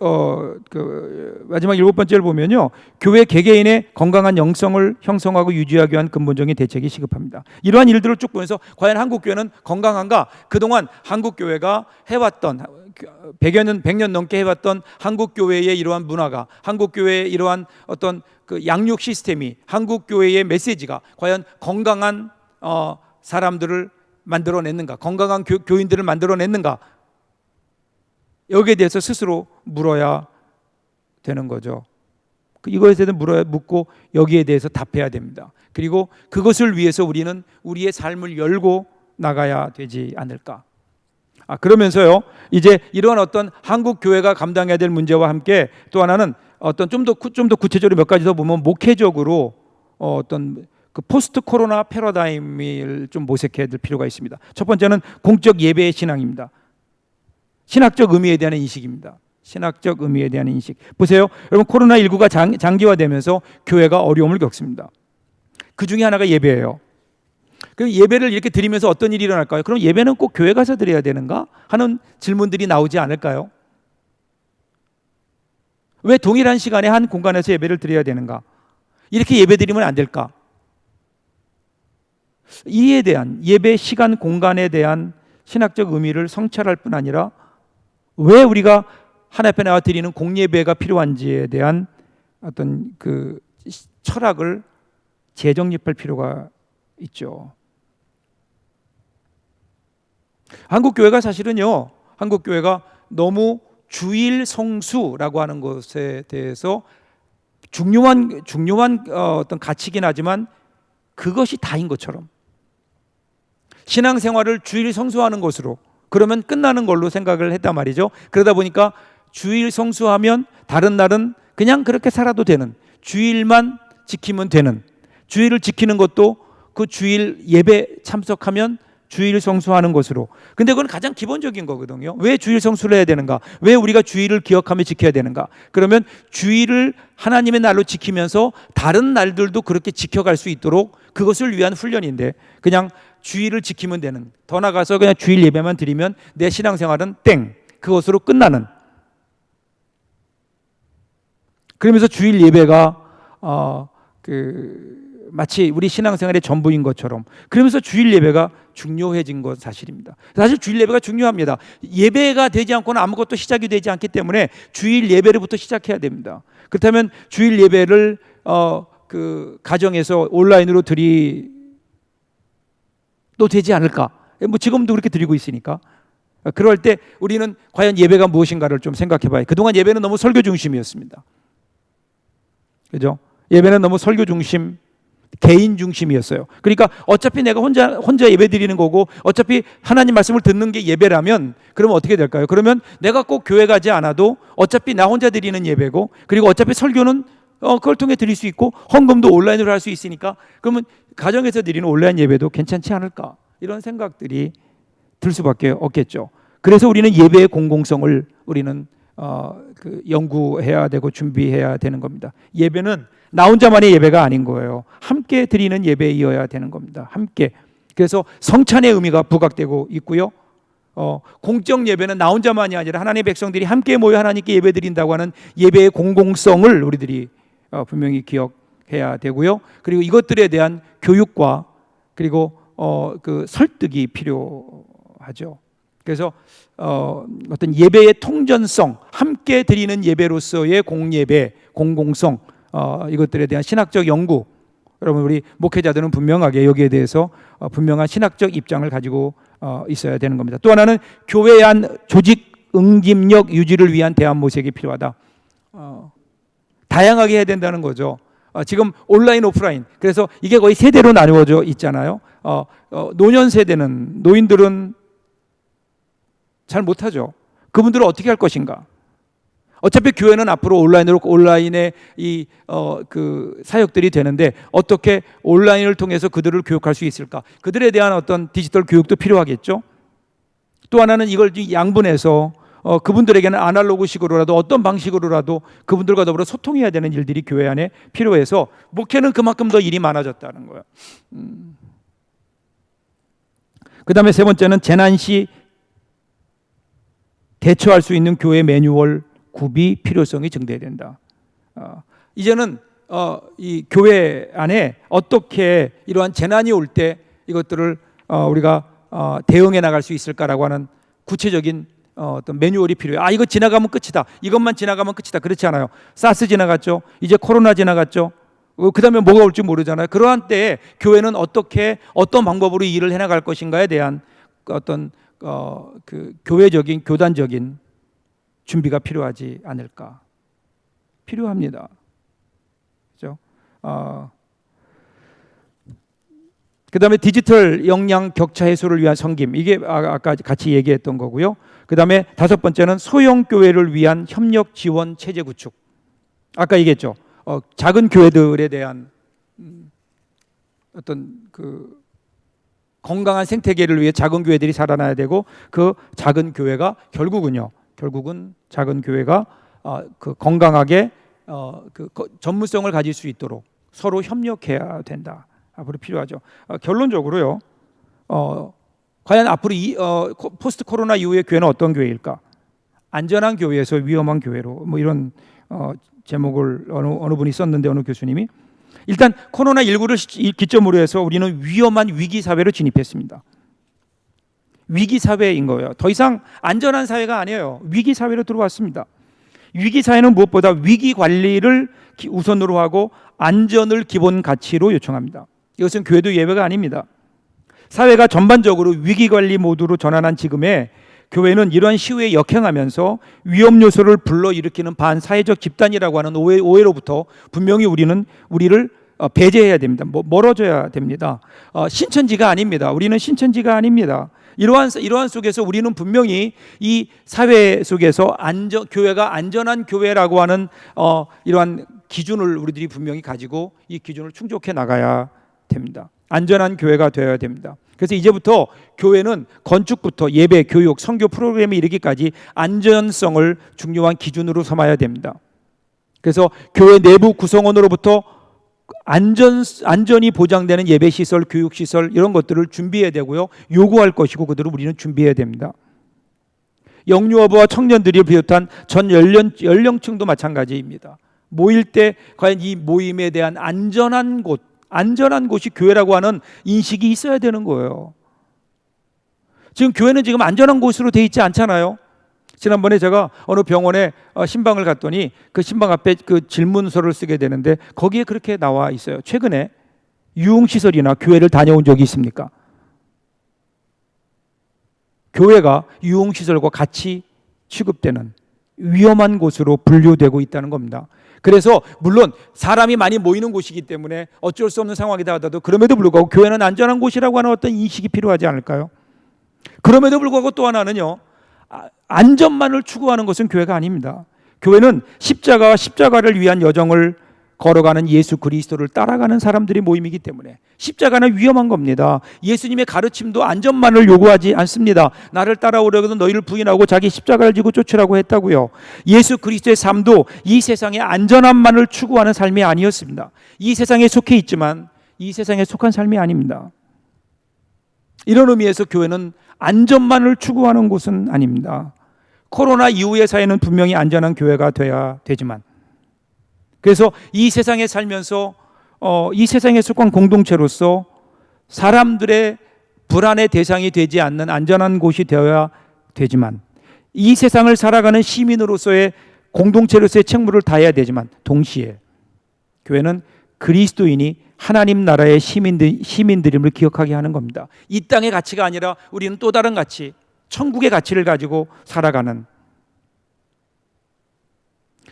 마지막 7번째를 보면요, 교회 개개인의 건강한 영성을 형성하고 유지하기 위한 근본적인 대책이 시급합니다. 이러한 일들을 쭉 보면서 과연 한국 교회는 건강한가? 그동안 한국 교회가 해왔던 100년 넘게 해왔던 한국 교회의 이러한 문화가, 한국 교회의 이러한 어떤 그 양육 시스템이, 한국 교회의 메시지가 과연 건강한 사람들을 만들어냈는가? 건강한 교인들을 만들어냈는가? 여기에 대해서 스스로 물어야 되는 거죠. 이거에 대해서 묻고 여기에 대해서 답해야 됩니다. 그리고 그것을 위해서 우리는 우리의 삶을 열고 나가야 되지 않을까. 그러면서요, 이제 이런 어떤 한국 교회가 감당해야 될 문제와 함께 또 하나는 어떤 좀 더 구체적으로 몇 가지 더 보면 목회적으로 어떤 그 포스트 코로나 패러다임을 좀 모색해야 될 필요가 있습니다. 첫 번째는 공적 예배의 신앙입니다. 신학적 의미에 대한 인식입니다. 신학적 의미에 대한 인식. 보세요. 여러분, 코로나19가 장기화되면서 교회가 어려움을 겪습니다. 그 중에 하나가 예배예요. 그럼 예배를 이렇게 드리면서 어떤 일이 일어날까요? 그럼 예배는 꼭 교회 가서 드려야 되는가? 하는 질문들이 나오지 않을까요? 왜 동일한 시간에 한 공간에서 예배를 드려야 되는가? 이렇게 예배 드리면 안 될까? 이에 대한 예배 시간 공간에 대한 신학적 의미를 성찰할 뿐 아니라 왜 우리가 하나님 앞에 나와 드리는 공예배가 필요한지에 대한 어떤 그 철학을 재정립할 필요가 있죠. 한국 교회가 사실은요, 한국 교회가 너무 주일 성수라고 하는 것에 대해서 중요한 어떤 가치긴 하지만 그것이 다인 것처럼 신앙생활을 주일 성수하는 것으로, 그러면 끝나는 걸로 생각을 했단 말이죠. 그러다 보니까 주일 성수하면 다른 날은 그냥 그렇게 살아도 되는, 주일만 지키면 되는, 주일을 지키는 것도 그 주일 예배 참석하면 주일 성수하는 것으로. 근데 그건 가장 기본적인 거거든요. 왜 주일 성수를 해야 되는가? 왜 우리가 주일을 기억하며 지켜야 되는가? 그러면 주일을 하나님의 날로 지키면서 다른 날들도 그렇게 지켜갈 수 있도록 그것을 위한 훈련인데, 그냥 주일을 지키면 되는, 더 나가서 그냥 주일 예배만 드리면 내 신앙생활은 땡, 그것으로 끝나는. 그러면서 주일 예배가 마치 우리 신앙생활의 전부인 것처럼, 그러면서 주일 예배가 중요해진 것 사실입니다. 사실 주일 예배가 중요합니다. 예배가 되지 않고는 아무것도 시작이 되지 않기 때문에 주일 예배로부터 시작해야 됩니다. 그렇다면 주일 예배를 그 가정에서 온라인으로 또 되지 않을까? 뭐 지금도 그렇게 드리고 있으니까. 그럴 때 우리는 과연 예배가 무엇인가를 좀 생각해 봐요. 그동안 예배는 너무 설교 중심이었습니다. 그죠? 예배는 너무 설교 중심, 개인 중심이었어요. 그러니까 어차피 내가 혼자 예배 드리는 거고, 어차피 하나님 말씀을 듣는 게 예배라면, 그러면 어떻게 될까요? 그러면 내가 꼭 교회 가지 않아도 어차피 나 혼자 드리는 예배고, 그리고 어차피 설교는 그걸 통해 드릴 수 있고, 헌금도 온라인으로 할 수 있으니까, 그러면 가정에서 드리는 온라인 예배도 괜찮지 않을까? 이런 생각들이 들 수밖에 없겠죠. 그래서 우리는 예배의 공공성을 우리는 연구해야 되고 준비해야 되는 겁니다. 예배는 나 혼자만의 예배가 아닌 거예요. 함께 드리는 예배이어야 되는 겁니다. 함께. 그래서 성찬의 의미가 부각되고 있고요. 공적 예배는 나 혼자만이 아니라 하나님의 백성들이 함께 모여 하나님께 예배 드린다고 하는 예배의 공공성을 우리들이 분명히 기억해야 되고요. 그리고 이것들에 대한 교육과 그리고 그 설득이 필요하죠. 그래서 어떤 예배의 통전성, 함께 드리는 예배로서의 공예배, 공공성, 이것들에 대한 신학적 연구, 여러분 우리 목회자들은 분명하게 여기에 대해서 분명한 신학적 입장을 가지고 있어야 되는 겁니다. 또 하나는 교회의 한 조직 응집력 유지를 위한 대안 모색이 필요하다. 다양하게 해야 된다는 거죠. 지금 온라인, 오프라인. 그래서 이게 거의 세대로 나누어져 있잖아요. 노년 세대는, 노인들은 잘 못하죠. 그분들은 어떻게 할 것인가? 어차피 교회는 앞으로 온라인의 그 사역들이 되는데 어떻게 온라인을 통해서 그들을 교육할 수 있을까? 그들에 대한 어떤 디지털 교육도 필요하겠죠. 또 하나는 이걸 양분해서 그분들에게는 아날로그식으로라도 어떤 방식으로라도 그분들과 더불어 소통해야 되는 일들이 교회 안에 필요해서 목회는 그만큼 더 일이 많아졌다는 거예요. 그 다음에 세 번째는 재난 시 대처할 수 있는 교회 매뉴얼 구비 필요성이 증대된다. 이제는 이 교회 안에 어떻게 이러한 재난이 올 때 이것들을 우리가 대응해 나갈 수 있을까라고 하는 구체적인 어떤 매뉴얼이 필요해요. 이거 지나가면 끝이다. 이것만 지나가면 끝이다. 그렇지 않아요. 사스 지나갔죠. 이제 코로나 지나갔죠. 그 다음에 뭐가 올지 모르잖아요. 그러한 때에 교회는 어떤 방법으로 일을 해나갈 것인가에 대한 어떤 그 교회적인 교단적인 준비가 필요하지 않을까. 필요합니다. 그렇죠? 그 다음에 디지털 역량 격차 해소를 위한 섬김, 이게 아까 같이 얘기했던 거고요. 그 다음에 다섯 번째는 소형 교회를 위한 협력 지원 체제 구축. 아까 얘기했죠. 작은 교회들에 대한 어떤 그 건강한 생태계를 위해 작은 교회들이 살아나야 되고, 그 작은 교회가 결국은 작은 교회가 그 건강하게 그 전문성을 가질 수 있도록 서로 협력해야 된다. 앞으로 필요하죠. 결론적으로요. 과연 앞으로 포스트 코로나 이후의 교회는 어떤 교회일까? 안전한 교회에서 위험한 교회로, 뭐 이런 제목을 어느 분이 썼는데, 어느 교수님이 일단 코로나19를 기점으로 해서 우리는 위험한 위기 사회로 진입했습니다. 위기 사회인 거예요. 더 이상 안전한 사회가 아니에요. 위기 사회로 들어왔습니다. 위기 사회는 무엇보다 위기 관리를 우선으로 하고 안전을 기본 가치로 요청합니다. 이것은 교회도 예외가 아닙니다. 사회가 전반적으로 위기 관리 모드로 전환한 지금에 교회는 이러한 시후에 역행하면서 위험 요소를 불러일으키는 반사회적 집단이라고 하는 오해로부터 분명히 우리를 배제해야 됩니다. 멀어져야 됩니다. 신천지가 아닙니다. 우리는 신천지가 아닙니다. 이러한 속에서 우리는 분명히 이 사회 속에서 교회가 안전한 교회라고 하는 이러한 기준을 우리들이 분명히 가지고 이 기준을 충족해 나가야 됩니다. 안전한 교회가 되어야 됩니다. 그래서 이제부터 교회는 건축부터 예배, 교육, 선교 프로그램에 이르기까지 안전성을 중요한 기준으로 삼아야 됩니다. 그래서 교회 내부 구성원으로부터 안전이 보장되는 예배시설, 교육시설 이런 것들을 준비해야 되고요. 요구할 것이고 그들을 우리는 준비해야 됩니다. 영유아부와 청년들이 비롯한 전 연령층도 마찬가지입니다. 모일 때 과연 이 모임에 대한 안전한 곳이 교회라고 하는 인식이 있어야 되는 거예요. 지금 교회는 지금 안전한 곳으로 돼 있지 않잖아요. 지난번에 제가 어느 병원에 신방을 갔더니 그 신방 앞에 그 질문서를 쓰게 되는데 거기에 그렇게 나와 있어요. 최근에 유흥시설이나 교회를 다녀온 적이 있습니까? 교회가 유흥시설과 같이 취급되는 위험한 곳으로 분류되고 있다는 겁니다. 그래서 물론 사람이 많이 모이는 곳이기 때문에 어쩔 수 없는 상황이다 하더라도 그럼에도 불구하고 교회는 안전한 곳이라고 하는 어떤 인식이 필요하지 않을까요? 그럼에도 불구하고 또 하나는요, 안전만을 추구하는 것은 교회가 아닙니다. 교회는 십자가를 위한 여정을 걸어가는 예수 그리스도를 따라가는 사람들의 모임이기 때문에 십자가는 위험한 겁니다. 예수님의 가르침도 안전만을 요구하지 않습니다. 나를 따라오려거든 너희를 부인하고 자기 십자가를 지고 쫓으라고 했다고요. 예수 그리스도의 삶도 이 세상의 안전함만을 추구하는 삶이 아니었습니다. 이 세상에 속해 있지만 이 세상에 속한 삶이 아닙니다. 이런 의미에서 교회는 안전만을 추구하는 곳은 아닙니다. 코로나 이후의 사회는 분명히 안전한 교회가 돼야 되지만, 그래서 이 세상에 살면서 이 세상에 속한 공동체로서 사람들의 불안의 대상이 되지 않는 안전한 곳이 되어야 되지만, 이 세상을 살아가는 시민으로서의 공동체로서의 책무를 다해야 되지만, 동시에 교회는 그리스도인이 하나님 나라의 시민들임을 기억하게 하는 겁니다. 이 땅의 가치가 아니라 우리는 또 다른 가치, 천국의 가치를 가지고 살아가는.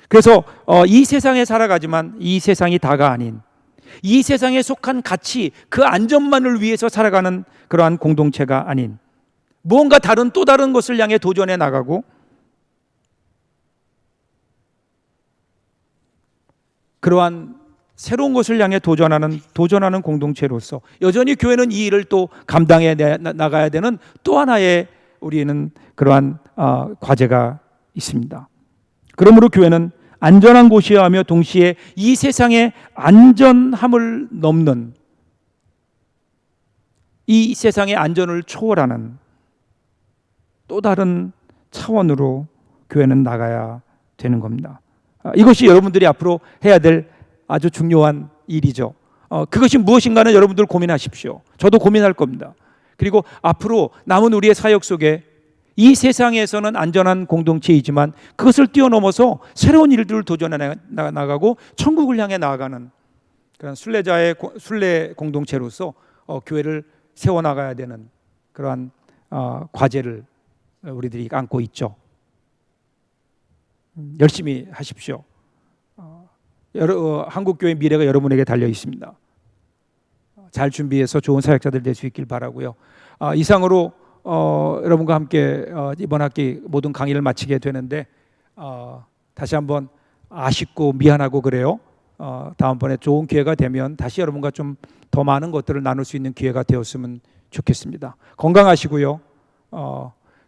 그래서 이 세상에 살아가지만 이 세상이 다가 아닌, 이 세상에 속한 가치, 그 안전만을 위해서 살아가는 그러한 공동체가 아닌 무언가 또 다른 것을 향해 도전해 나가고, 그러한 새로운 것을 향해 도전하는 공동체로서 여전히 교회는 이 일을 또 감당해 나가야 되는 또 하나의 우리는 그러한 과제가 있습니다. 그러므로 교회는 안전한 곳이어야 하며 동시에 이 세상의 안전함을 넘는, 이 세상의 안전을 초월하는 또 다른 차원으로 교회는 나가야 되는 겁니다. 이것이 여러분들이 앞으로 해야 될 아주 중요한 일이죠. 그것이 무엇인가는 여러분들 고민하십시오. 저도 고민할 겁니다. 그리고 앞으로 남은 우리의 사역 속에 이 세상에서는 안전한 공동체이지만 그것을 뛰어넘어서 새로운 일들을 도전해 나가고 천국을 향해 나아가는 그런 순례 공동체로서 교회를 세워나가야 되는 그러한 과제를 우리들이 안고 있죠. 열심히 하십시오. 한국교회 미래가 여러분에게 달려 있습니다. 잘 준비해서 좋은 사역자들 될 수 있길 바라고요. 이상으로 여러분과 함께 이번 학기 모든 강의를 마치게 되는데 다시 한번 아쉽고 미안하고 그래요. 다음번에 좋은 기회가 되면 다시 여러분과 좀 더 많은 것들을 나눌 수 있는 기회가 되었으면 좋겠습니다. 건강하시고요.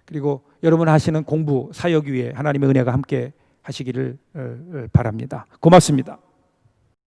그리고 여러분 하시는 공부, 사역 위에 하나님의 은혜가 함께 하시기를 바랍니다. 고맙습니다.